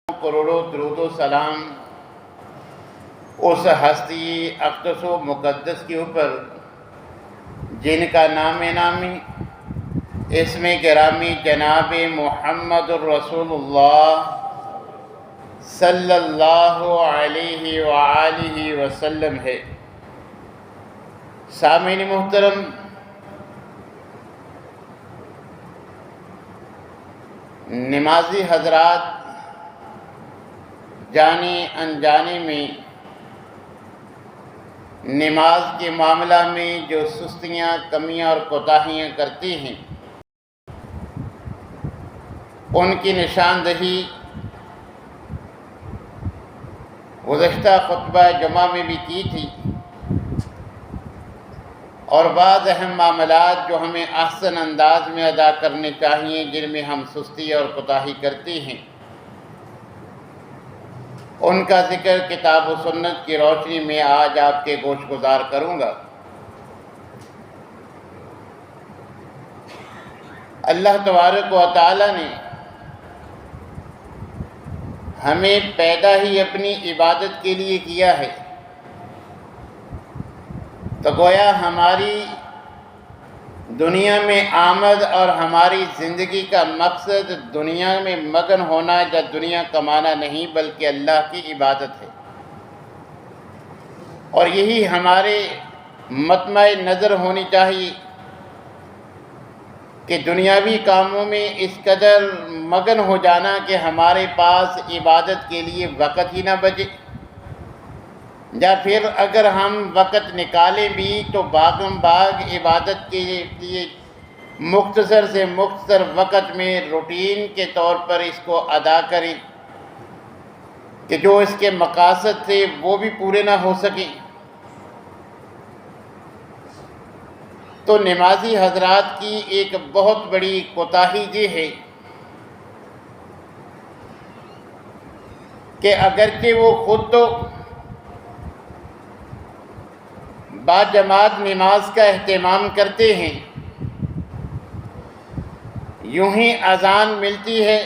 کروڑوں درود و سلام اس ہستی اقدس و مقدس کے اوپر جن کا نام نامی اسم گرامی جناب محمد الرسول اللہ صلی اللہ علیہ وآلہ وسلم ہے۔ سامعین محترم، نمازی حضرات جانے انجانے میں نماز کے معاملہ میں جو سستیاں، کمیاں اور کوتاہیاں کرتے ہیں، ان کی نشاندہی گزشتہ خطبہ جمعہ میں بھی کی تھی، اور بعض اہم معاملات جو ہمیں احسن انداز میں ادا کرنے چاہیے، جن میں ہم سستی اور کوتاہی کرتے ہیں، ان کا ذکر کتاب و سنت کی روشنی میں آج آپ کے گوش گزار کروں گا۔ اللہ تبارک و تعالی نے ہمیں پیدا ہی اپنی عبادت کے لیے کیا ہے، تو گویا ہماری دنیا میں آمد اور ہماری زندگی کا مقصد دنیا میں مگن ہونا یا دنیا کمانا نہیں، بلکہ اللہ کی عبادت ہے، اور یہی ہمارے مطمع نظر ہونی چاہیے کہ دنیاوی کاموں میں اس قدر مگن ہو جانا کہ ہمارے پاس عبادت کے لیے وقت ہی نہ بچے، یا پھر اگر ہم وقت نکالیں بھی تو باغم باغ عبادت کے لیے مختصر سے مختصر وقت میں روٹین کے طور پر اس کو ادا کریں کہ جو اس کے مقاصد تھے وہ بھی پورے نہ ہو سکیں۔ تو نمازی حضرات کی ایک بہت بڑی کوتاہی یہ ہے کہ اگرچہ وہ خود تو باجماعت نماز کا اہتمام کرتے ہیں، یوں ہی اذان ملتی ہے،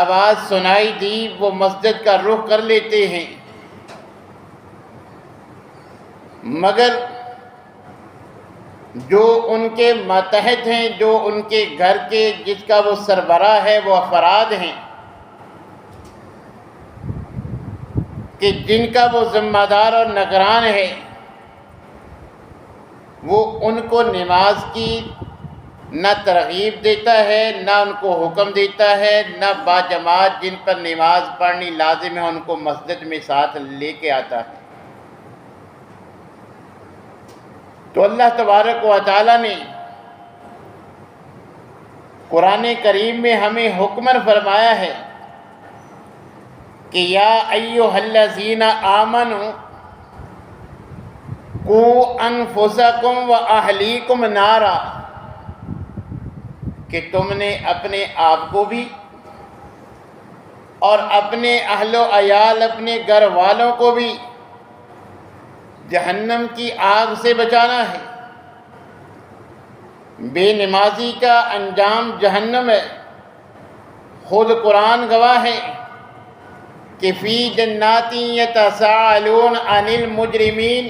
آواز سنائی دی، وہ مسجد کا رخ کر لیتے ہیں، مگر جو ان کے ماتحت ہیں، جو ان کے گھر کے جس کا وہ سربراہ ہے، وہ افراد ہیں کہ جن کا وہ ذمہ دار اور نگران ہے، وہ ان کو نماز کی نہ ترغیب دیتا ہے، نہ ان کو حکم دیتا ہے، نہ باجماعت جن پر نماز پڑھنی لازم ہے ان کو مسجد میں ساتھ لے کے آتا ہے۔ تو اللہ تبارک و تعالی نے قرآن کریم میں ہمیں حکمن فرمایا ہے کہ یا ایھا الذین آمنوا قوا انفسکم واہلیکم نارا، کہ تم نے اپنے آپ کو بھی اور اپنے اہل و عیال، اپنے گھر والوں کو بھی جہنم کی آگ سے بچانا ہے۔ بے نمازی کا انجام جہنم ہے۔ خود قرآن گواہ ہے کہ فی جنات یتساءلون عن المجرمین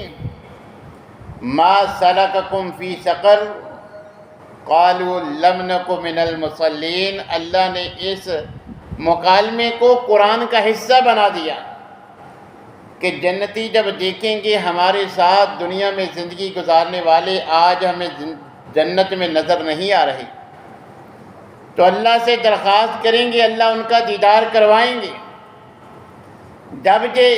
ما سلککم فی سقر قالوا لم نک من المصلین۔ اللہ نے اس مکالمے کو قرآن کا حصہ بنا دیا کہ جنتی جب دیکھیں گے ہمارے ساتھ دنیا میں زندگی گزارنے والے آج ہمیں جنت میں نظر نہیں آ رہے، تو اللہ سے درخواست کریں گے، اللہ ان کا دیدار کروائیں گے۔ جب یہ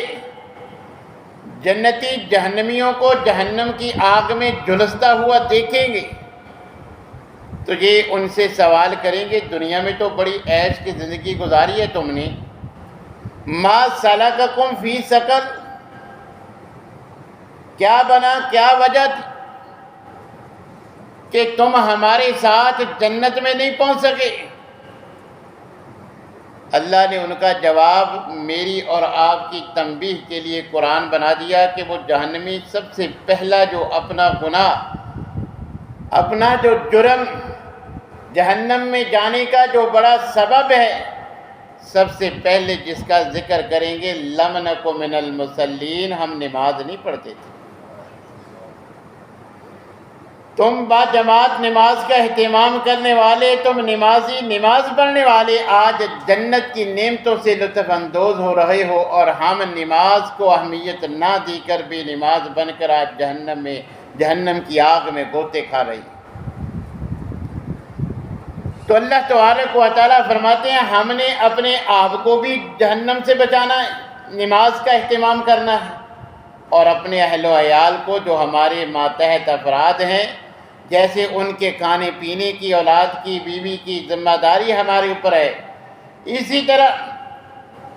جنتی جہنمیوں کو جہنم کی آگ میں جھلستا ہوا دیکھیں گے تو یہ ان سے سوال کریں گے، دنیا میں تو بڑی عیش کی زندگی گزاری ہے تم نے، ما سلککم فی سقر، کیا بنا، کیا وجہ تھی کہ تم ہمارے ساتھ جنت میں نہیں پہنچ سکے؟ اللہ نے ان کا جواب میری اور آپ کی تنبیہ کے لیے قرآن بنا دیا کہ وہ جہنمی سب سے پہلا جو اپنا گناہ، اپنا جو جرم، جہنم میں جانے کا جو بڑا سبب ہے، سب سے پہلے جس کا ذکر کریں گے لم نک من المصلین، ہم نماز نہیں پڑھتے تھے۔ تم با جماعت نماز کا اہتمام کرنے والے، تم نمازی، نماز پڑھنے والے آج جنت کی نعمتوں سے لطف اندوز ہو رہے ہو، اور ہم نماز کو اہمیت نہ دی کر بے نماز بن کر آج جہنم کی آگ میں گوتے کھا رہی۔ تو اللہ تبارک و تعالیٰ فرماتے ہیں ہم نے اپنے آپ کو بھی جہنم سے بچانا ہے، نماز کا اہتمام کرنا ہے، اور اپنے اہل و عیال کو جو ہمارے ماتحت افراد ہیں، جیسے ان کے کھانے پینے کی، اولاد کی، بیوی کی ذمہ داری ہمارے اوپر ہے، اسی طرح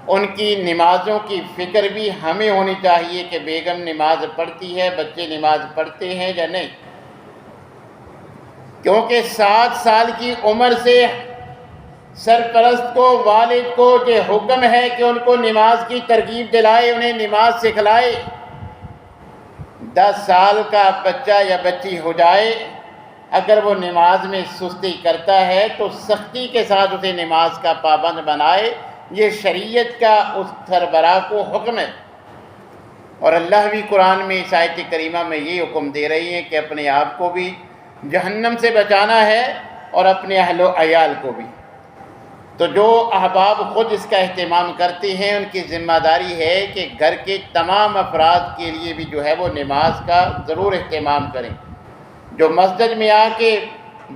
ان کی نمازوں کی فکر بھی ہمیں ہونی چاہیے کہ بیگم نماز پڑھتی ہے، بچے نماز پڑھتے ہیں یا نہیں۔ کیونکہ 7 سال کی عمر سے سرپرست کو، والد کو یہ حکم ہے کہ ان کو نماز کی ترغیب دلائے، انہیں نماز سکھلائے۔ 10 سال کا بچہ یا بچی ہو جائے، اگر وہ نماز میں سستی کرتا ہے تو سختی کے ساتھ اسے نماز کا پابند بنائے، یہ شریعت کا اس سربراہ کو حکم ہے۔ اور اللہ بھی قرآن میں اس آیت کریمہ میں یہ حکم دے رہی ہے کہ اپنے آپ کو بھی جہنم سے بچانا ہے اور اپنے اہل و عیال کو بھی۔ تو جو احباب خود اس کا اہتمام کرتے ہیں، ان کی ذمہ داری ہے کہ گھر کے تمام افراد کے لیے بھی جو ہے وہ نماز کا ضرور اہتمام کریں۔ جو مسجد میں آ کے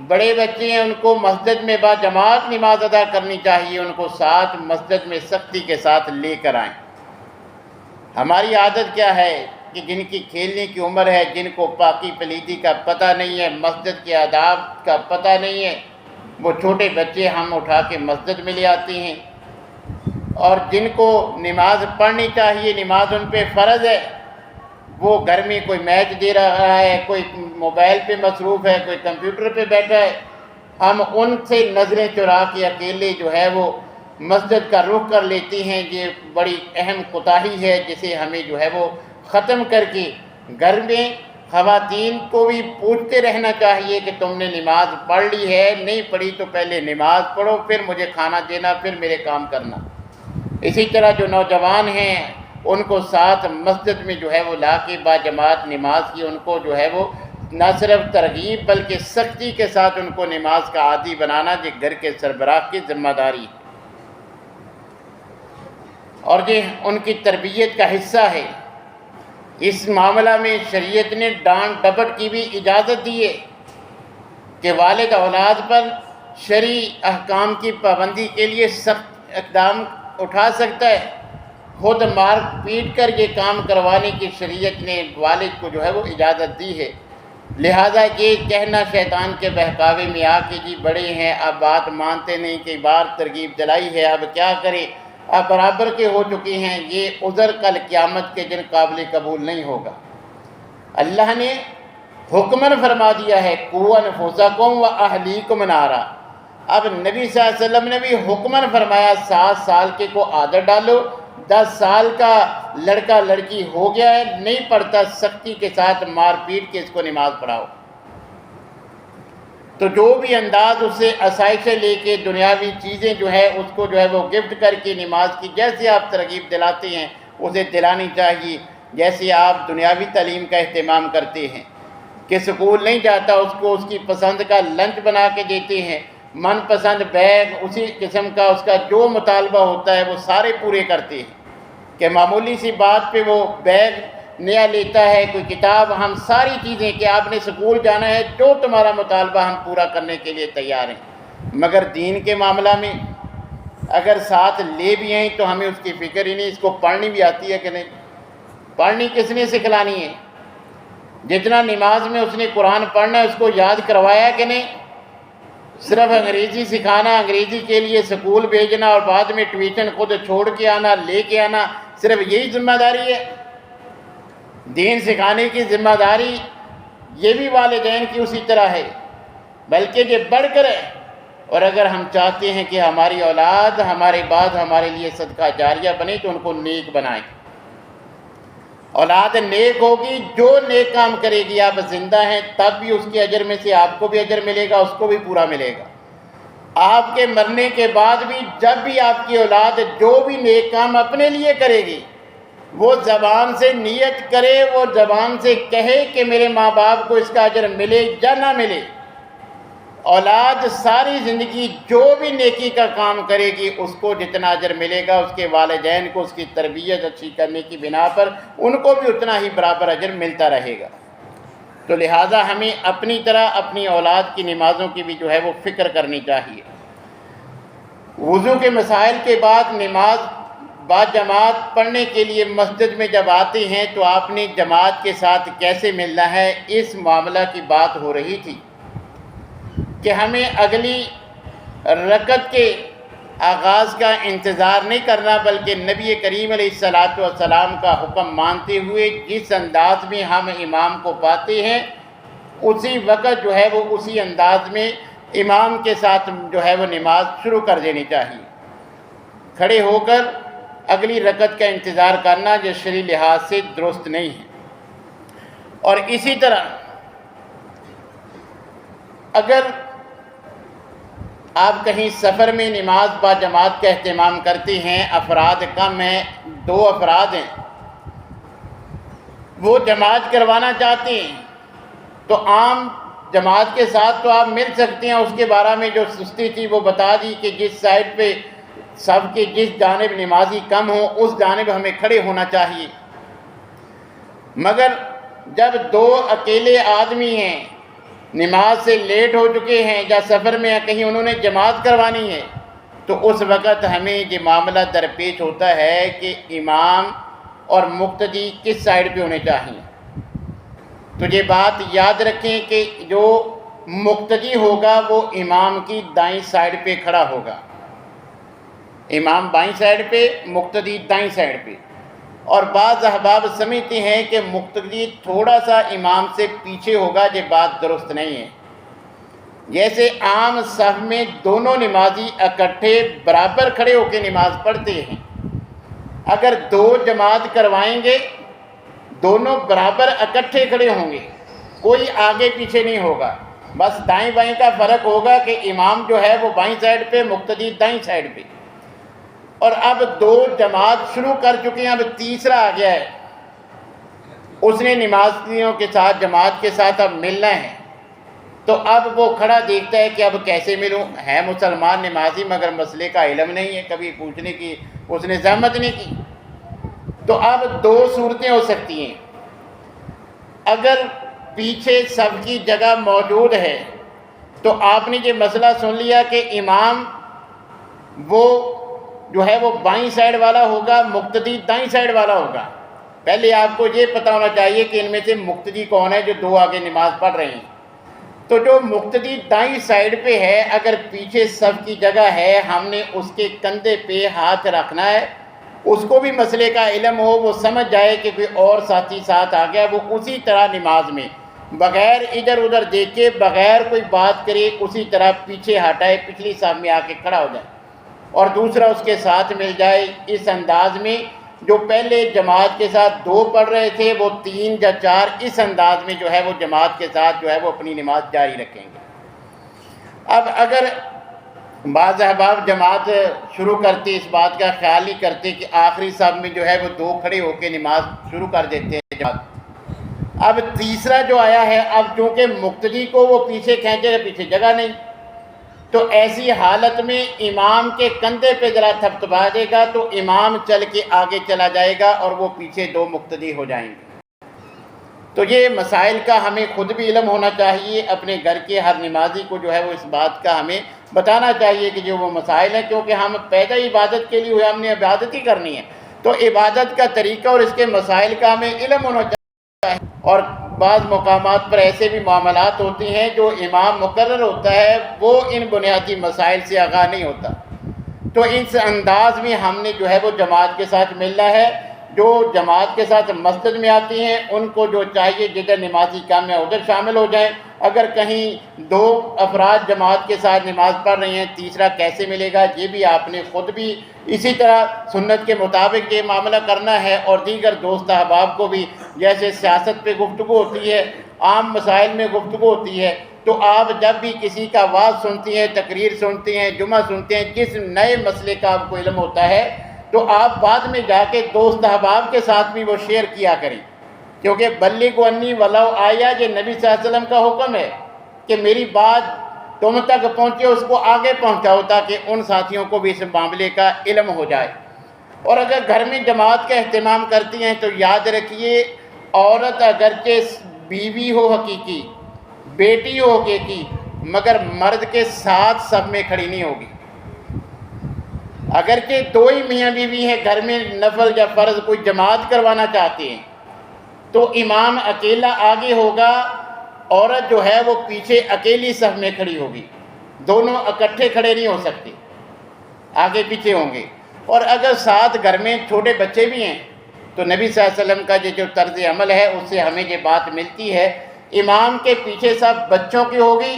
بڑے بچے ہیں، ان کو مسجد میں با جماعت نماز ادا کرنی چاہیے، ان کو ساتھ مسجد میں سختی کے ساتھ لے کر آئیں۔ ہماری عادت کیا ہے کہ جن کی کھیلنے کی عمر ہے، جن کو پاکی پلیتی کا پتہ نہیں ہے، مسجد کے آداب کا پتہ نہیں ہے، وہ چھوٹے بچے ہم اٹھا کے مسجد میں لے آتے ہیں، اور جن کو نماز پڑھنی چاہیے، نماز ان پہ فرض ہے، وہ گھر میں کوئی میچ دے رہا ہے، کوئی موبائل پہ مصروف ہے، کوئی کمپیوٹر پہ بیٹھا ہے، ہم ان سے نظریں چرا کے اکیلے جو ہے وہ مسجد کا رخ کر لیتے ہیں۔ یہ بڑی اہم کوتاہی ہے جسے ہمیں جو ہے وہ ختم کر کے گھر میں خواتین کو بھی پوچھتے رہنا چاہیے کہ تم نے نماز پڑھ لی ہے، نہیں پڑھی تو پہلے نماز پڑھو، پھر مجھے کھانا دینا، پھر میرے کام کرنا۔ اسی طرح جو نوجوان ہیں ان کو ساتھ مسجد میں جو ہے وہ لا کے با جماعت نماز کی ان کو جو ہے وہ نہ صرف ترغیب بلکہ سختی کے ساتھ ان کو نماز کا عادی بنانا یہ گھر کے سربراہ کی ذمہ داری ہے، اور یہ ان کی تربیت کا حصہ ہے۔ اس معاملہ میں شریعت نے ڈانٹ ڈپٹ کی بھی اجازت دی ہے کہ والد اولاد پر شرعی احکام کی پابندی کے لیے سخت اقدام اٹھا سکتا ہے، خود مار پیٹ کر یہ کام کروانے کی شریعت نے والد کو جو ہے وہ اجازت دی ہے۔ لہٰذا یہ کہنا شیطان کے بہکاوے میں آ کے جی بڑے ہیں اب بات مانتے نہیں، کئی بار ترغیب دلائی ہے اب کیا کریں، اب برابر کے ہو چکے ہیں، یہ عذر کل قیامت کے دن قابل قبول نہیں ہوگا۔ اللہ نے حکمن فرما دیا ہے قُوُّ أَنفُسَكُمْ وَأَهْلِيكُمْ نَارًا۔ اب نبی صلی اللہ علیہ وسلم نے بھی حکمن فرمایا 7 سال کے کو عادت ڈالو، 10 سال کا لڑکا لڑکی ہو گیا ہے نہیں پڑھتا، سختی کے ساتھ مار پیٹ کے اس کو نماز پڑھاؤ۔ تو جو بھی انداز اسے آسائشیں لے کے دنیاوی چیزیں جو ہے اس کو جو ہے وہ گفٹ کر کے نماز کی جیسے آپ ترغیب دلاتے ہیں اسے دلانی چاہیے، جیسے آپ دنیاوی تعلیم کا اہتمام کرتے ہیں کہ سکول نہیں جاتا اس کو اس کی پسند کا لنچ بنا کے دیتے ہیں، من پسند بیگ اسی قسم کا اس کا جو مطالبہ ہوتا ہے وہ سارے پورے کرتے ہیں کہ معمولی سی بات پہ وہ بیگ نیا لیتا ہے، کوئی کتاب، ہم ساری چیزیں کہ آپ نے سکول جانا ہے جو تمہارا مطالبہ ہم پورا کرنے کے لیے تیار ہیں، مگر دین کے معاملہ میں اگر ساتھ لے بھی ہیں تو ہمیں اس کی فکر ہی نہیں، اس کو پڑھنی بھی آتی ہے کہ نہیں، پڑھنی کس نے سکھلانی ہے، جتنا نماز میں اس نے قرآن پڑھنا ہے اس کو یاد کروایا کہ نہیں، صرف انگریزی سکھانا، انگریزی کے لیے سکول بھیجنا اور بعد میں ٹیوشن خود چھوڑ کے آنا لے کے آنا، صرف یہی ذمہ داری ہے؟ دین سکھانے کی ذمہ داری یہ بھی والدین کی اسی طرح ہے، بلکہ یہ بڑھ کر ہے۔ اور اگر ہم چاہتے ہیں کہ ہماری اولاد ہمارے بعد ہمارے لیے صدقہ جاریہ بنے تو ان کو نیک بنائیں۔ اولاد نیک ہوگی، جو نیک کام کرے گی، آپ زندہ ہیں تب بھی اس کے اجر میں سے آپ کو بھی اجر ملے گا، اس کو بھی پورا ملے گا۔ آپ کے مرنے کے بعد بھی جب بھی آپ کی اولاد جو بھی نیک کام اپنے لیے کرے گی وہ زبان سے نیت کرے، وہ زبان سے کہے کہ میرے ماں باپ کو اس کا اجر ملے یا نہ ملے، اولاد ساری زندگی جو بھی نیکی کا کام کرے گی اس کو جتنا اجر ملے گا، اس کے والدین کو اس کی تربیت اچھی کرنے کی بنا پر ان کو بھی اتنا ہی برابر اجر ملتا رہے گا۔ تو لہٰذا ہمیں اپنی طرح اپنی اولاد کی نمازوں کی بھی جو ہے وہ فکر کرنی چاہیے۔ وضو کے مسائل کے بعد نماز با جماعت پڑھنے کے لیے مسجد میں جب آتے ہیں تو آپ نے جماعت کے ساتھ کیسے ملنا ہے، اس معاملہ کی بات ہو رہی تھی کہ ہمیں اگلی رکعت کے آغاز کا انتظار نہیں کرنا، بلکہ نبی کریم علیہ السلام کا حکم مانتے ہوئے جس انداز میں ہم امام کو پاتے ہیں اسی وقت جو ہے وہ اسی انداز میں امام کے ساتھ جو ہے وہ نماز شروع کر دینی چاہیے۔ کھڑے ہو کر اگلی رکعت کا انتظار کرنا جو شرعی لحاظ سے درست نہیں ہے۔ اور اسی طرح اگر آپ کہیں سفر میں نماز با جماعت کا اہتمام کرتے ہیں، افراد کم ہیں، 2 افراد ہیں، وہ جماعت کروانا چاہتے ہیں تو عام جماعت کے ساتھ تو آپ مل سکتے ہیں، اس کے بارے میں جو سستی تھی وہ بتا دی کہ جس سائڈ پہ سب کی جس جانب نمازی کم ہو اس جانب ہمیں کھڑے ہونا چاہیے۔ مگر جب 2 اکیلے آدمی ہیں، نماز سے لیٹ ہو چکے ہیں یا سفر میں یا کہیں انہوں نے جماعت کروانی ہے، تو اس وقت ہمیں یہ معاملہ درپیش ہوتا ہے کہ امام اور مقتدی کس سائڈ پہ ہونے چاہیے۔ تو یہ بات یاد رکھیں کہ جو مقتدی ہوگا وہ امام کی دائیں سائڈ پہ کھڑا ہوگا، امام بائیں سائڈ پہ، مقتدی دائیں سائڈ پہ۔ اور بعض احباب سمجھتے ہیں کہ مقتدی تھوڑا سا امام سے پیچھے ہوگا، یہ بات درست نہیں ہے۔ جیسے عام صف میں دونوں نمازی اکٹھے برابر کھڑے ہو کے نماز پڑھتے ہیں، اگر 2 جماعت کروائیں گے دونوں برابر اکٹھے کھڑے ہوں گے، کوئی آگے پیچھے نہیں ہوگا، بس دائیں بائیں کا فرق ہوگا کہ امام جو ہے وہ بائیں سائڈ پہ، مقتدی دائیں سائڈ پہ۔ اور اب 2 جماعت شروع کر چکے ہیں، اب تیسرا آ گیا ہے، اس نے نمازیوں کے ساتھ جماعت کے ساتھ اب ملنا ہے، تو اب وہ کھڑا دیکھتا ہے کہ اب کیسے ملوں، ہے مسلمان نمازی مگر مسئلے کا علم نہیں ہے، کبھی پوچھنے کی اس نے زحمت نہیں کی۔ تو اب 2 صورتیں ہو سکتی ہیں، اگر پیچھے سب کی جگہ موجود ہے تو آپ نے یہ مسئلہ سن لیا کہ امام وہ جو ہے وہ بائیں سائڈ والا ہوگا، مقتدی دائیں سائڈ والا ہوگا۔ پہلے آپ کو یہ پتہ ہونا چاہیے کہ ان میں سے مقتدی کون ہے جو 2 آگے نماز پڑھ رہے ہیں۔ تو جو مقتدی دائیں سائڈ پہ ہے، اگر پیچھے صف کی جگہ ہے، ہم نے اس کے کندھے پہ ہاتھ رکھنا ہے، اس کو بھی مسئلے کا علم ہو، وہ سمجھ جائے کہ کوئی اور ساتھی ساتھ آ گیا، وہ اسی طرح نماز میں بغیر ادھر ادھر دیکھے، بغیر کوئی بات کرے، اسی طرح پیچھے ہٹائے، پچھلی صف میں آ کے کھڑا ہو جائے اور دوسرا اس کے ساتھ مل جائے۔ اس انداز میں جو پہلے جماعت کے ساتھ 2 پڑھ رہے تھے وہ 3 یا 4 اس انداز میں جو ہے وہ جماعت کے ساتھ جو ہے وہ اپنی نماز جاری رکھیں گے۔ اب اگر بعض احباب جماعت شروع کرتے اس بات کا خیال نہیں کرتے کہ آخری صف میں جو ہے وہ 2 کھڑے ہو کے نماز شروع کر دیتے ہیں جماعت۔ اب تیسرا جو آیا ہے، اب چونکہ مقتدی کو وہ پیچھے کھینچے گا، پیچھے جگہ نہیں، تو ایسی حالت میں امام کے کندھے پہ ذرا تھپتھپا دے گا تو امام چل کے آگے چلا جائے گا اور وہ پیچھے 2 مقتدی ہو جائیں گے۔ تو یہ مسائل کا ہمیں خود بھی علم ہونا چاہیے، اپنے گھر کے ہر نمازی کو جو ہے وہ اس بات کا ہمیں بتانا چاہیے کہ جو وہ مسائل ہیں، کیونکہ ہم پیدا عبادت کے لیے ہوئے، ہم نے عبادت ہی کرنی ہے، تو عبادت کا طریقہ اور اس کے مسائل کا ہمیں علم ہونا چاہیے۔ اور بعض مقامات پر ایسے بھی معاملات ہوتے ہیں جو امام مقرر ہوتا ہے وہ ان بنیادی مسائل سے آگاہ نہیں ہوتا، تو اس انداز میں ہم نے جو ہے وہ جماعت کے ساتھ ملنا ہے۔ جو جماعت کے ساتھ مسجد میں آتی ہیں ان کو جو چاہیے جدھر نمازی کام ہے ادھر شامل ہو جائیں۔ اگر کہیں 2 افراد جماعت کے ساتھ نماز پڑھ رہے ہیں، تیسرا کیسے ملے گا، یہ بھی آپ نے خود بھی اسی طرح سنت کے مطابق یہ معاملہ کرنا ہے۔ اور دیگر دوست احباب کو بھی، جیسے سیاست پہ گفتگو ہوتی ہے، عام مسائل میں گفتگو ہوتی ہے، تو آپ جب بھی کسی کا واعظ سنتی ہیں، تقریر سنتی ہیں، جمعہ سنتے ہیں، جس نئے مسئلے کا آپ کو علم ہوتا ہے تو آپ بعد میں جا کے دوست احباب کے ساتھ بھی وہ شیئر کیا کریں، کیونکہ بلغوا انی ولو آیا، یہ نبی صلی اللہ علیہ وسلم کا حکم ہے کہ میری بات تم تک پہنچے، اس کو آگے پہنچاؤ تاکہ ان ساتھیوں کو بھی اس معاملے کا علم ہو جائے۔ اور اگر گھر میں جماعت کا اہتمام کرتی ہیں تو یاد رکھیے، عورت اگرچہ بیوی ہو حقیقی، بیٹی ہو حقیقی، مگر مرد کے ساتھ صف میں کھڑی نہیں ہوگی۔ اگرچہ دو ہی میاں بیوی ہیں، گھر میں نفل یا فرض کوئی جماعت کروانا چاہتے ہیں تو امام اکیلا آگے ہوگا، عورت جو ہے وہ پیچھے اکیلی صف میں کھڑی ہوگی، دونوں اکٹھے کھڑے نہیں ہو سکتے، آگے پیچھے ہوں گے۔ اور اگر ساتھ گھر میں چھوٹے بچے بھی ہیں تو نبی صلی اللہ علیہ وسلم کا یہ جو طرز عمل ہے اس سے ہمیں یہ بات ملتی ہے، امام کے پیچھے صف بچوں کی ہوگی،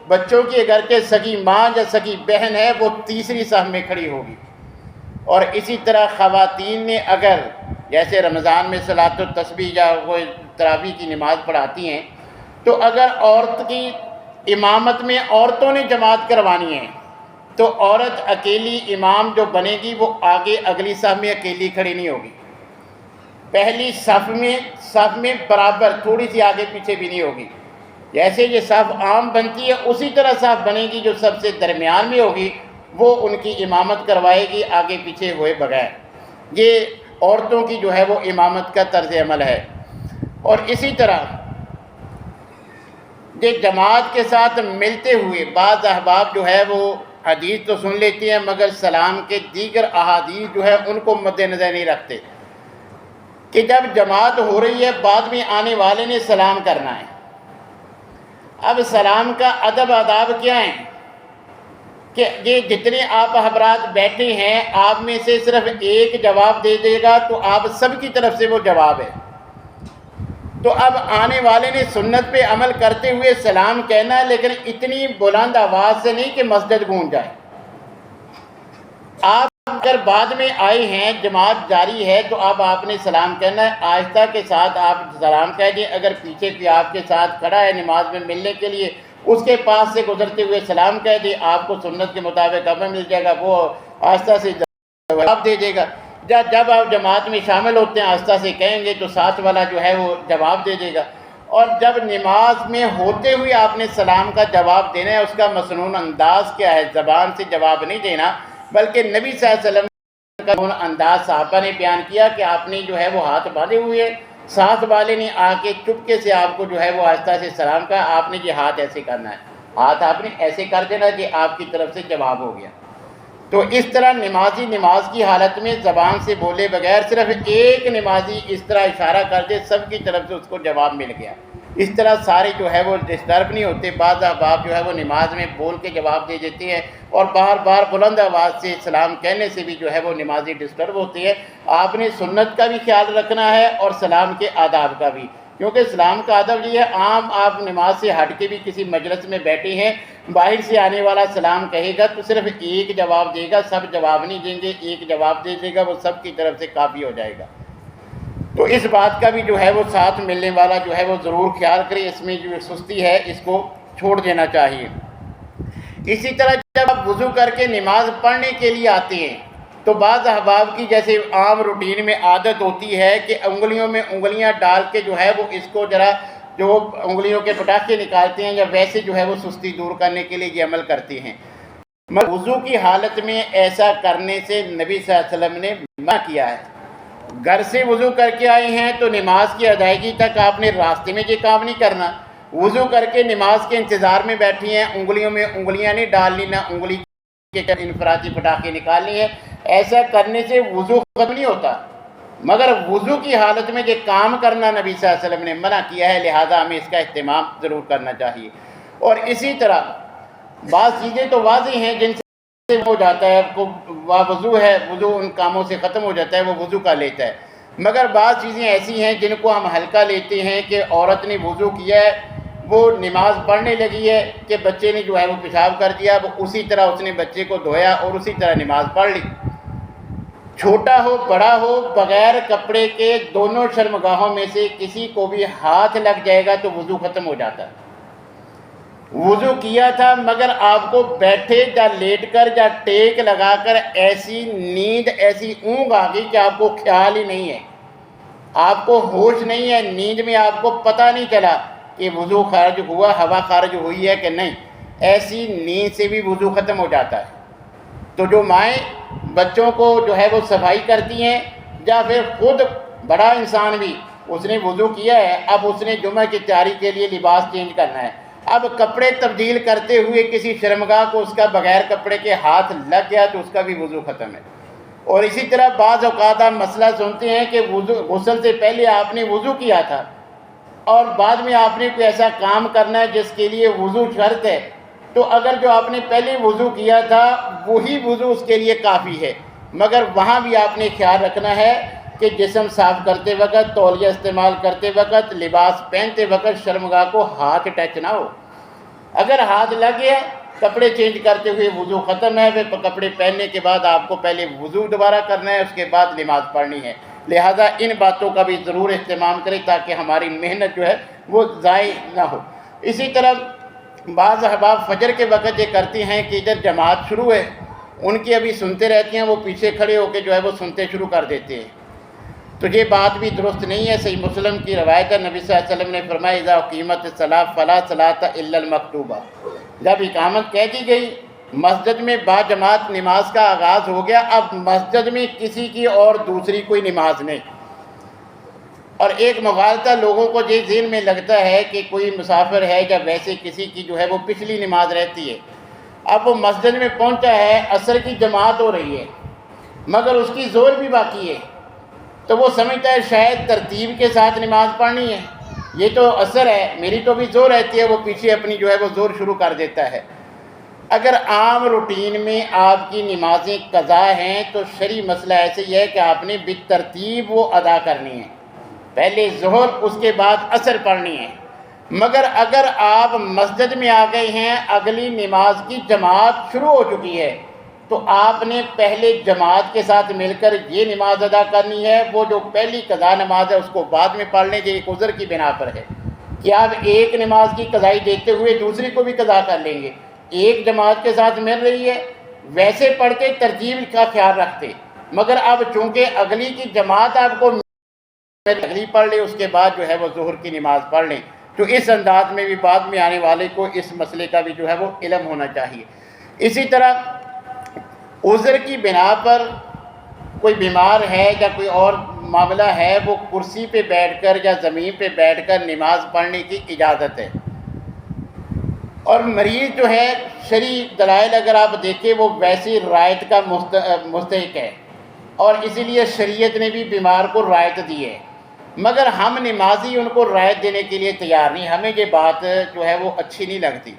بچوں کی اگرچہ سگی ماں یا سگی بہن ہے وہ تیسری صف میں کھڑی ہوگی۔ اور اسی طرح خواتین نے اگر جیسے رمضان میں صلاۃ التسبیح یا وہ تراویح کی نماز پڑھاتی ہیں تو اگر عورت کی امامت میں عورتوں نے جماعت کروانی ہے تو عورت اکیلی امام جو بنے گی وہ آگے اگلی صف میں اکیلی کھڑی نہیں ہوگی، پہلی صف میں برابر تھوڑی سی آگے پیچھے بھی نہیں ہوگی۔ جیسے یہ صف عام بنتی ہے اسی طرح صف بنے گی، جو سب سے درمیان میں ہوگی وہ ان کی امامت کروائے گی آگے پیچھے ہوئے بغیر۔ یہ عورتوں کی جو ہے وہ امامت کا طرز عمل ہے۔ اور اسی طرح یہ جماعت کے ساتھ ملتے ہوئے بعض احباب جو ہے وہ حدیث تو سن لیتے ہیں مگر سلام کے دیگر احادیث جو ہے ان کو مد نظر نہیں رکھتے کہ جب جماعت ہو رہی ہے بعد میں آنے والے نے سلام کرنا ہے۔ اب سلام کا ادب آداب کیا ہیں کہ یہ جتنے آپ حضرات بیٹھے ہیں آپ میں سے صرف ایک جواب دے دے گا تو آپ سب کی طرف سے وہ جواب ہے۔ تو اب آنے والے نے سنت پہ عمل کرتے ہوئے سلام کہنا ہے، لیکن اتنی بلند آواز سے نہیں کہ مسجد گونج جائے۔ آپ اگر بعد میں آئے ہیں جماعت جاری ہے تو اب آپ نے سلام کہنا ہے، آہستہ کے ساتھ آپ سلام کہہ دیں۔ اگر پیچھے بھی آپ کے ساتھ کھڑا ہے نماز میں ملنے کے لیے اس کے پاس سے گزرتے ہوئے سلام کہہ دیں، آپ کو سنت کے مطابق عمل مل جائے گا، وہ آہستہ سے جواب دے دے گا۔ جب آپ جماعت میں شامل ہوتے ہیں آہستہ سے کہیں گے تو ساتھ والا جو ہے وہ جواب دے دے گا۔ اور جب نماز میں ہوتے ہوئے آپ نے سلام کا جواب دینا ہے اس کا مسنون انداز کیا ہے، زبان سے جواب نہیں دینا بلکہ نبی صلی اللہ علیہ وسلم کا مسنون انداز صحابہ نے بیان کیا کہ آپ نے جو ہے وہ ہاتھ باندھے ہوئے، ساتھ والے نے آ کے چپکے سے آپ کو جو ہے وہ آہستہ سے سلام کہا، آپ نے یہ ہاتھ ایسے کرنا ہے، ہاتھ آپ نے ایسے کر دینا کہ آپ کی طرف سے جواب ہو گیا۔ تو اس طرح نمازی نماز کی حالت میں زبان سے بولے بغیر صرف ایک نمازی اس طرح اشارہ کر دے سب کی طرف سے اس کو جواب مل گیا، اس طرح سارے جو ہے وہ ڈسٹرب نہیں ہوتے۔ بعض احباب جو ہے وہ نماز میں بول کے جواب دے دیتے ہیں اور بار بار بلند آواز سے سلام کہنے سے بھی جو ہے وہ نمازی ڈسٹرب ہوتی ہے۔ آپ نے سنت کا بھی خیال رکھنا ہے اور سلام کے آداب کا بھی، کیونکہ سلام کا ادب یہ ہے عام آپ نماز سے ہٹ کے بھی کسی مجلس میں بیٹھے ہیں، باہر سے آنے والا سلام کہے گا تو صرف ایک جواب دے گا، سب جواب نہیں دیں گے، ایک جواب دے دے گا وہ سب کی طرف سے کافی ہو جائے گا۔ تو اس بات کا بھی جو ہے وہ ساتھ ملنے والا جو ہے وہ ضرور خیال کرے، اس میں جو سستی ہے اس کو چھوڑ دینا چاہیے۔ اسی طرح جب آپ وضو کر کے نماز پڑھنے کے لیے آتے ہیں تو بعض احباب کی جیسے عام روٹین میں عادت ہوتی ہے کہ انگلیوں میں انگلیاں ڈال کے جو ہے وہ اس کو ذرا جو انگلیوں کے پٹاخے نکالتے ہیں یا ویسے جو ہے وہ سستی دور کرنے کے لیے یہ عمل کرتے ہیں، مگر وضو کی حالت میں ایسا کرنے سے نبی صلی اللہ علیہ وسلم نے منع کیا ہے۔ گھر سے وضو کر کے آئے ہیں تو نماز کی ادائیگی تک آپ نے راستے میں یہ کام نہیں کرنا، وضو کر کے نماز کے انتظار میں بیٹھی ہیں، انگلیوں میں انگلیاں نہیں ڈالنی، نہ انگلی کے انفرادی پٹاخے نکالنی ہے۔ ایسا کرنے سے وضو ختم نہیں ہوتا، مگر وضو کی حالت میں یہ کام کرنا نبی صلی اللہ علیہ وسلم نے منع کیا ہے، لہذا ہمیں اس کا اہتمام ضرور کرنا چاہیے۔ اور اسی طرح بعض چیزیں تو واضح ہیں جن سے ہو جاتا ہے، وضو ہے، وضو ان کاموں سے ختم ہو جاتا ہے، وہ وضو کا لیتا ہے، مگر بعض چیزیں ایسی ہیں جن کو ہم ہلکا لیتے ہیں کہ عورت نے وضو کیا ہے، وہ نماز پڑھنے لگی ہے کہ بچے نے جو ہے وہ پیشاب کر دیا، وہ اسی طرح اس نے بچے کو دھویا اور اسی طرح نماز پڑھ لی، چھوٹا ہو بڑا ہو بغیر کپڑے کے دونوں شرمگاہوں میں سے کسی کو بھی ہاتھ لگ جائے گا تو وضو ختم ہو جاتا ہے۔ وضو کیا تھا مگر آپ کو بیٹھے یا لیٹ کر یا ٹیک لگا کر ایسی نیند، ایسی اونگ آ گئی کہ آپ کو خیال ہی نہیں ہے، آپ کو ہوش نہیں ہے، نیند میں آپ کو پتہ نہیں چلا کہ وضو خارج ہوا، ہوا خارج ہوئی ہے کہ نہیں، ایسی نیند سے بھی وضو ختم ہو جاتا ہے۔ تو جو مائیں بچوں کو جو ہے وہ صفائی کرتی ہیں، یا پھر خود بڑا انسان بھی اس نے وضو کیا ہے، اب اس نے جمعہ کی تیاری کے لیے لباس چینج کرنا ہے، اب کپڑے تبدیل کرتے ہوئے کسی شرمگاہ کو اس کا بغیر کپڑے کے ہاتھ لگ گیا تو اس کا بھی وضو ختم ہے۔ اور اسی طرح بعض اوقات آپ مسئلہ سنتے ہیں کہ غسل سے پہلے آپ نے وضو کیا تھا اور بعد میں آپ نے کوئی ایسا کام کرنا ہے جس کے لیے وضو شرط ہے، تو اگر جو آپ نے پہلے وضو کیا تھا وہی وضو اس کے لیے کافی ہے، مگر وہاں بھی آپ نے خیال رکھنا ہے کہ جسم صاف کرتے وقت، تولیہ استعمال کرتے وقت، لباس پہنتے وقت شرمگاہ کو ہاتھ ٹچ نہ ہو۔ اگر ہاتھ لگ گیا کپڑے چینج کرتے ہوئے وضو ختم ہے، پھر کپڑے پہننے کے بعد آپ کو پہلے وضو دوبارہ کرنا ہے، اس کے بعد نماز پڑھنی ہے۔ لہٰذا ان باتوں کا بھی ضرور اہتمام کریں تاکہ ہماری محنت جو ہے وہ ضائع نہ ہو۔ اسی طرح بعض احباب فجر کے وقت یہ کرتی ہیں کہ ادھر جماعت شروع ہے، ان کی ابھی سنتے رہتی ہیں، وہ پیچھے کھڑے ہو کے جو ہے وہ سنتے شروع کر دیتے ہیں، تو یہ بات بھی درست نہیں ہے۔ صحیح مسلم کی روایت ہے، نبی صلی اللہ علیہ وسلم نے فرمایا اذا اقیمت الصلاۃ فلا صلاۃ الا المکتوبہ، جب اقامت کہہ دی گئی، مسجد میں با جماعت نماز کا آغاز ہو گیا، اب مسجد میں کسی کی اور دوسری کوئی نماز نہیں۔ اور ایک مغالطہ لوگوں کو یہ ذہن میں لگتا ہے کہ کوئی مسافر ہے یا ویسے کسی کی جو ہے وہ پچھلی نماز رہتی ہے، اب وہ مسجد میں پہنچا ہے، عصر کی جماعت ہو رہی ہے مگر اس کی ظہر بھی باقی ہے، تو وہ سمجھتا ہے شاید ترتیب کے ساتھ نماز پڑھنی ہے، یہ تو عصر ہے، میری تو بھی ظہر رہتی ہے، وہ پیچھے اپنی جو ہے وہ ظہر شروع کر دیتا ہے۔ اگر عام روٹین میں آپ کی نمازیں قضا ہیں تو شرعی مسئلہ ایسے ہی ہے کہ آپ نے بالترتیب وہ ادا کرنی ہے، پہلے ظہر اس کے بعد عصر پڑھنی ہے۔ مگر اگر آپ مسجد میں آ گئے ہیں، اگلی نماز کی جماعت شروع ہو چکی ہے، تو آپ نے پہلے جماعت کے ساتھ مل کر یہ نماز ادا کرنی ہے، وہ جو پہلی قضا نماز ہے اس کو بعد میں پڑھ لیں، یہ ایک عذر کی بنا پر ہے کہ آپ ایک نماز کی قضائی دیتے ہوئے دوسری کو بھی قضا کر لیں گے، ایک جماعت کے ساتھ مل رہی ہے ویسے پڑھ کے ترتیب کا خیال رکھتے، مگر اب چونکہ اگلی کی جماعت آپ کو اگلی پڑھ لے، اس کے بعد جو ہے وہ ظہر کی نماز پڑھ لیں، تو اس انداز میں بھی بعد میں آنے والے کو اس مسئلے کا بھی جو ہے وہ علم ہونا چاہیے۔ اسی طرح عذر کی بنا پر کوئی بیمار ہے یا کوئی اور معاملہ ہے، وہ کرسی پہ بیٹھ کر یا زمین پہ بیٹھ کر نماز پڑھنے کی اجازت ہے، اور مریض جو ہے شرعی دلائل اگر آپ دیکھیں وہ ویسی رعایت کا مستحق ہے، اور اسی لیے شریعت نے بھی بیمار کو رعایت دی ہے، مگر ہم نمازی ان کو رعایت دینے کے لیے تیار نہیں، ہمیں یہ بات جو ہے وہ اچھی نہیں لگتی۔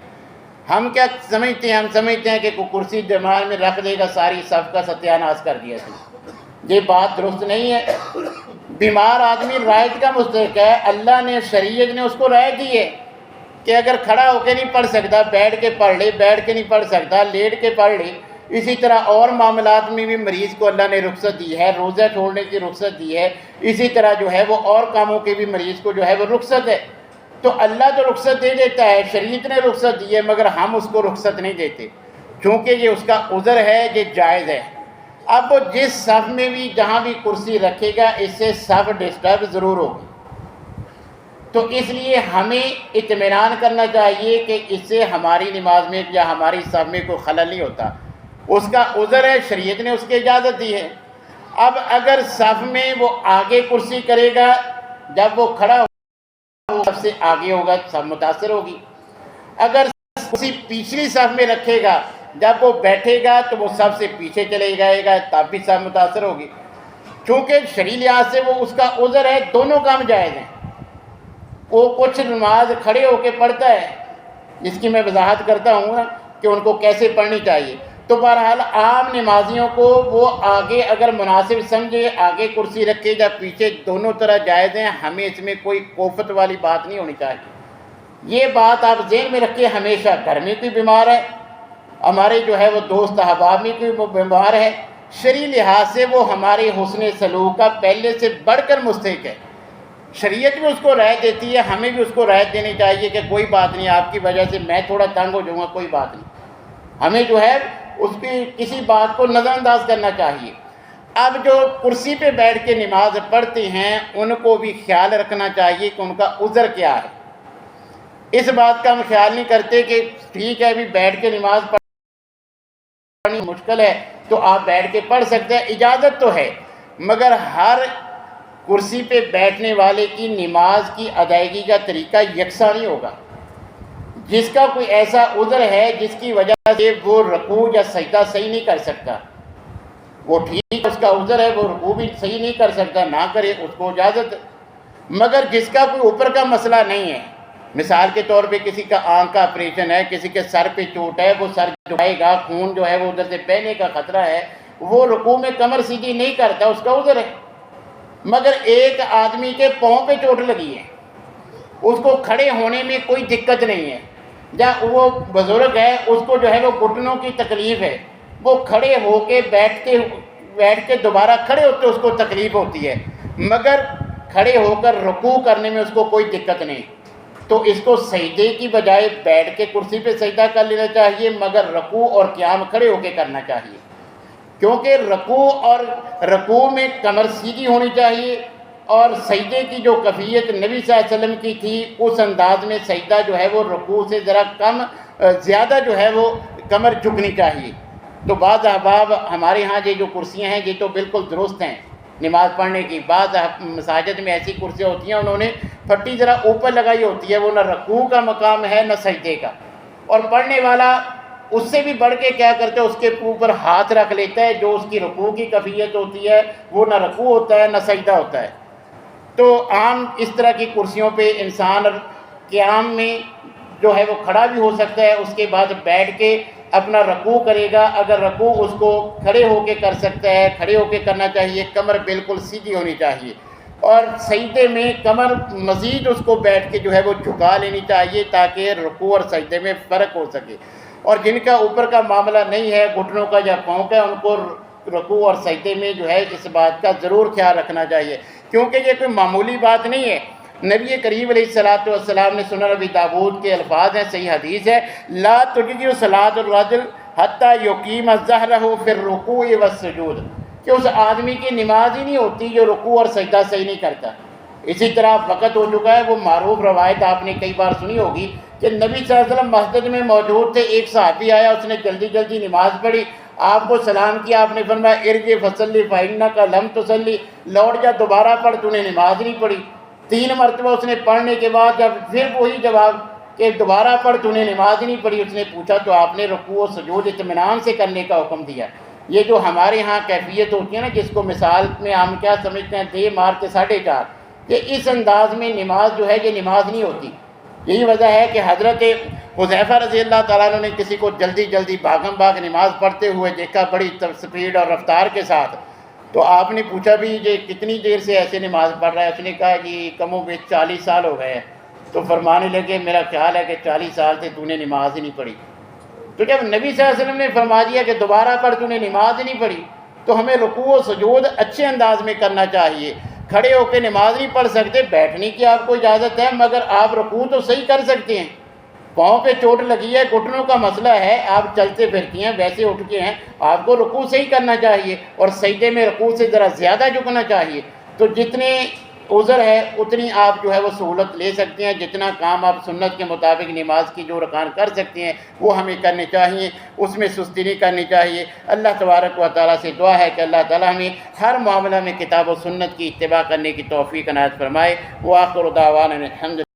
ہم کیا سمجھتے ہیں؟ ہم سمجھتے ہیں کہ کوئی کرسی جماعت میں رکھ دے گا، ساری صف کا ستیہ ناش کر دیا تھی، یہ بات درست نہیں ہے۔ بیمار آدمی رعایت کا مستحق ہے، اللہ نے شریعت نے اس کو رعایت دی ہے کہ اگر کھڑا ہو کے نہیں پڑھ سکتا بیٹھ کے پڑھ لے، بیٹھ کے نہیں پڑھ سکتا لیٹ کے پڑھ لے۔ اسی طرح اور معاملات میں بھی مریض کو اللہ نے رخصت دی ہے، روزہ چھوڑنے کی رخصت دی ہے، اسی طرح جو ہے وہ اور کاموں کے بھی مریض کو جو ہے وہ رخصت ہے۔ تو اللہ تو رخصت دے دیتا ہے، شریعت نے رخصت دی ہے، مگر ہم اس کو رخصت نہیں دیتے، چونکہ یہ اس کا عذر ہے، یہ جائز ہے۔ اب وہ جس صف میں بھی جہاں بھی کرسی رکھے گا اس سے صف ڈسٹرب ضرور ہوگی، تو اس لیے ہمیں اطمینان کرنا چاہیے کہ اس سے ہماری نماز میں یا ہماری صف میں کوئی خلل نہیں ہوتا، اس کا عذر ہے، شریعت نے اس کی اجازت دی ہے۔ اب اگر صف میں وہ آگے کرسی کرے گا، جب وہ کھڑا سب سے آگے ہوگا سب متاثر ہوگی، اگر کرسی پچھلی صف میں رکھے گا جب وہ بیٹھے گا تو وہ سب سے پیچھے چلے جائے گا تب بھی سب متاثر ہوگی، چونکہ شرعی لحاظ سے وہ اس کا عذر ہے، دونوں کام جائز ہیں۔ وہ کچھ نماز کھڑے ہو کے پڑھتا ہے جس کی میں وضاحت کرتا ہوں نا کہ ان کو کیسے پڑھنی چاہیے، تو بہرحال عام نمازیوں کو وہ آگے اگر مناسب سمجھے آگے کرسی رکھے یا پیچھے، دونوں طرح جائز ہیں، ہمیں اس میں کوئی کوفت والی بات نہیں ہونی چاہیے۔ یہ بات آپ ذہن میں رکھیں، ہمیشہ گھر میں کوئی بیمار ہے، ہمارے جو ہے وہ دوست احباب میں کوئی بیمار ہے، شرعی لحاظ سے وہ ہمارے حسن سلوک کا پہلے سے بڑھ کر مستحق ہے، شریعت بھی اس کو رائے دیتی ہے، ہمیں بھی اس کو رائے دینی چاہیے کہ کوئی بات نہیں، آپ کی وجہ سے میں تھوڑا تنگ ہو جاؤں گا، کوئی بات نہیں، ہمیں جو ہے اس کی کسی بات کو نظر انداز کرنا چاہیے۔ اب جو کرسی پہ بیٹھ کے نماز پڑھتے ہیں ان کو بھی خیال رکھنا چاہیے کہ ان کا عذر کیا ہے۔ اس بات کا ہم خیال نہیں کرتے کہ ٹھیک ہے ابھی بیٹھ کے نماز پڑھنی مشکل ہے تو آپ بیٹھ کے پڑھ سکتے ہیں، اجازت تو ہے، مگر ہر کرسی پہ بیٹھنے والے کی نماز کی ادائیگی کا طریقہ یکساں نہیں ہوگا۔ جس کا کوئی ایسا عذر ہے جس کی وجہ سے وہ رکوع یا سجدہ صحیح نہیں کر سکتا، وہ ٹھیک اس کا عذر ہے، وہ رکوع بھی صحیح نہیں کر سکتا، نہ کرے، اس کو اجازت۔ مگر جس کا کوئی اوپر کا مسئلہ نہیں ہے، مثال کے طور پہ کسی کا آنکھ کا آپریشن ہے، کسی کے سر پہ چوٹ ہے، وہ سر جھکائے گا، خون جو ہے وہ ادھر سے بہنے کا خطرہ ہے، وہ رکوع میں کمر سیدھی نہیں کرتا، اس کا عذر ہے۔ مگر ایک آدمی کے پاؤں پہ چوٹ لگی ہے، اس کو کھڑے ہونے میں کوئی دقت نہیں ہے، یا وہ بزرگ ہے اس کو جو ہے وہ گھٹنوں کی تکلیف ہے، وہ کھڑے ہو کے بیٹھ کے دوبارہ کھڑے ہوتے اس کو تکلیف ہوتی ہے، مگر کھڑے ہو کر رکوع کرنے میں اس کو کوئی دقت نہیں، تو اس کو سجدے کی بجائے بیٹھ کے کرسی پہ سجدہ کر لینا چاہیے، مگر رکوع اور قیام کھڑے ہو کے کرنا چاہیے، کیونکہ رکوع میں کمر سیدھی ہونی چاہیے، اور سجدے کی جو کیفیت نبی صلی اللہ علیہ وسلم کی تھی اس انداز میں سجدہ جو ہے وہ رکوع سے ذرا زیادہ جو ہے وہ کمر جھکنی چاہیے۔ تو بعض احباب ہمارے ہاں یہ جو کرسیاں ہیں یہ تو بالکل درست ہیں نماز پڑھنے کی، بعض مساجد میں ایسی کرسیاں ہوتی ہیں انہوں نے پھٹی ذرا اوپر لگائی ہوتی ہے، وہ نہ رکوع کا مقام ہے نہ سجدے کا، اور پڑھنے والا اس سے بھی بڑھ کے کیا کرتا ہے اس کے اوپر ہاتھ رکھ لیتا ہے، جو اس کی رکوع کی کیفیت ہوتی ہے وہ نہ رکوع ہوتا ہے نہ سجدہ ہوتا ہے۔ تو عام اس طرح کی کرسیوں پہ انسان قیام میں جو ہے وہ کھڑا بھی ہو سکتا ہے، اس کے بعد بیٹھ کے اپنا رکوع کرے گا، اگر رکوع اس کو کھڑے ہو کے کر سکتا ہے کھڑے ہو کے کرنا چاہیے، کمر بالکل سیدھی ہونی چاہیے، اور سجدے میں کمر مزید اس کو بیٹھ کے جو ہے وہ جھکا لینی چاہیے تاکہ رکوع اور سجدے میں فرق ہو سکے۔ اور جن کا اوپر کا معاملہ نہیں ہے، گھٹنوں کا یا پاؤں کا، ان کو رکوع اور سجدے میں جو ہے اس بات کا ضرور خیال رکھنا چاہیے، کیونکہ یہ کوئی معمولی بات نہیں ہے۔ نبی کریم علیہ الصلوۃ والسلام نے سنن ابی داؤد کے الفاظ ہیں، صحیح حدیث ہے، لا تجزئ صلاۃ الرجل حتی یقیم ظہرہ فی الرکوع والسجود، کہ اس آدمی کی نماز ہی نہیں ہوتی جو رکوع اور سجدہ صحیح نہیں کرتا۔ اسی طرح وقت ہو چکا ہے، وہ معروف روایت آپ نے کئی بار سنی ہوگی کہ نبی صلی اللہ علیہ وسلم مسجد میں موجود تھے، ایک صحابی آیا، اس نے جلدی جلدی نماز پڑھی، آپ کو سلام کیا، آپ نے فرمایا ارجع فصلی فإنک لم تصلی، لوٹ جا دوبارہ پڑھ، تو نے نماز نہیں پڑھی۔ 3 مرتبہ اس نے پڑھنے کے بعد جب پھر وہی جواب کہ دوبارہ پڑھ، تو نے نماز نہیں پڑھی، اس نے پوچھا تو آپ نے رکوع و سجود اطمینان سے کرنے کا حکم دیا۔ یہ جو ہمارے ہاں کیفیت ہوتی ہے نا، جس کو مثال میں ہم کیا سمجھتے ہیں، دے مار کے 4.5، کہ اس انداز میں نماز جو ہے یہ نماز نہیں ہوتی۔ یہی وجہ ہے کہ حضرت حذیفہ رضی اللہ تعالیٰ عنہ نے کسی کو جلدی جلدی بھاگم بھاگ نماز پڑھتے ہوئے دیکھا، بڑی سپیڈ اور رفتار کے ساتھ، تو آپ نے پوچھا بھی یہ کتنی دیر سے ایسے نماز پڑھ رہا ہے؟ اس نے کہا جی کم و بیش 40 سال ہو گئے ہیں۔ تو فرمانے لگے میرا خیال ہے کہ 40 سال سے تو نے نماز ہی نہیں پڑھی۔ تو جب نبی صلی اللہ علیہ وسلم نے فرما دیا کہ دوبارہ پڑھ، تو نے نماز ہی نہیں پڑھی، تو ہمیں رکوع و سجود اچھے انداز میں کرنا چاہیے۔ کھڑے ہو کے نماز نہیں پڑھ سکتے، بیٹھنے کی آپ کو اجازت ہے، مگر آپ رکوع تو صحیح کر سکتے ہیں۔ پاؤں پہ چوٹ لگی ہے، گھٹنوں کا مسئلہ ہے، آپ چلتے پھرتی ہیں، ویسے اٹھ کے ہیں، آپ کو رکوع صحیح کرنا چاہیے، اور سجدے میں رکوع سے ذرا زیادہ جھکنا چاہیے۔ تو جتنے عذر ہے اتنی آپ جو ہے وہ سہولت لے سکتے ہیں، جتنا کام آپ سنت کے مطابق نماز کی جو رکان کر سکتے ہیں وہ ہمیں کرنے چاہیے، اس میں سستی نہیں کرنی چاہیے۔ اللہ تبارک و تعالیٰ سے دعا ہے کہ اللہ تعالیٰ ہمیں ہر معاملہ میں کتاب و سنت کی اتباع کرنے کی توفیق عنایت فرمائے۔ وآخر دعوانا الحمد